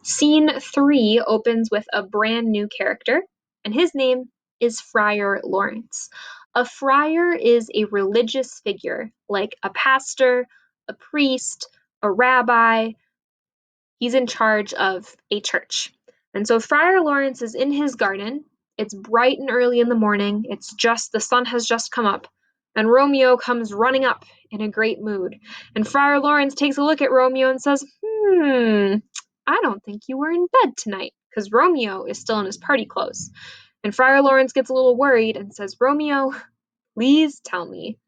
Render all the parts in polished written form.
Scene 3 opens with a brand new character, and his name is Friar Lawrence. A friar is a religious figure, like a pastor, a priest, a rabbi. He's in charge of a church. And so Friar Lawrence is in his garden. It's bright and early in the morning. The sun has just come up. And Romeo comes running up in a great mood. And Friar Lawrence takes a look at Romeo and says, I don't think you were in bed tonight, because Romeo is still in his party clothes. And Friar Lawrence gets a little worried and says, Romeo, please tell me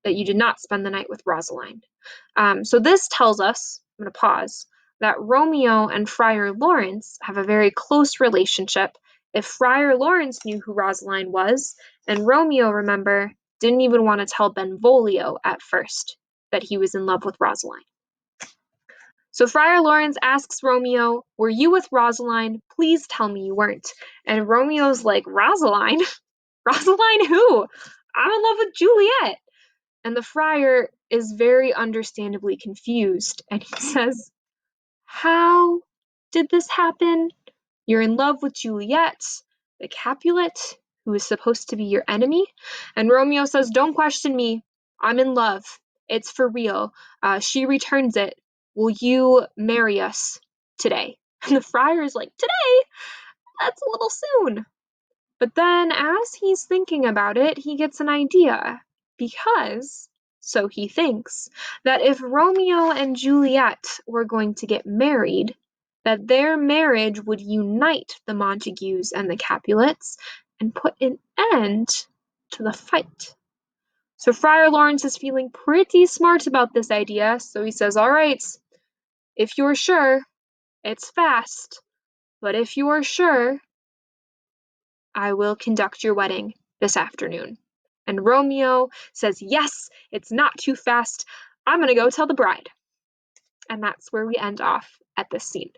that you did not spend the night with Rosaline. So this tells us, I'm going to pause, that Romeo and Friar Lawrence have a very close relationship. If Friar Lawrence knew who Rosaline was, and Romeo, remember, didn't even want to tell Benvolio at first that he was in love with Rosaline. So Friar Lawrence asks Romeo, were you with Rosaline? Please tell me you weren't. And Romeo's like, Rosaline? Rosaline who? I'm in love with Juliet. And the friar is very understandably confused, and he says, how did this happen? You're in love with Juliet, the Capulet, who is supposed to be your enemy? And Romeo says, don't question me. I'm in love. It's for real. She returns it. Will you marry us today? And the friar is like, today? That's a little soon. But then, as he's thinking about it, he gets an idea. Because, so he thinks, that if Romeo and Juliet were going to get married, that their marriage would unite the Montagues and the Capulets and put an end to the fight. So Friar Lawrence is feeling pretty smart about this idea, so he says, all right, if you're sure, it's fast, but if you're sure, I will conduct your wedding this afternoon. And Romeo says, yes, it's not too fast. I'm going to go tell the bride. And that's where we end off at this scene.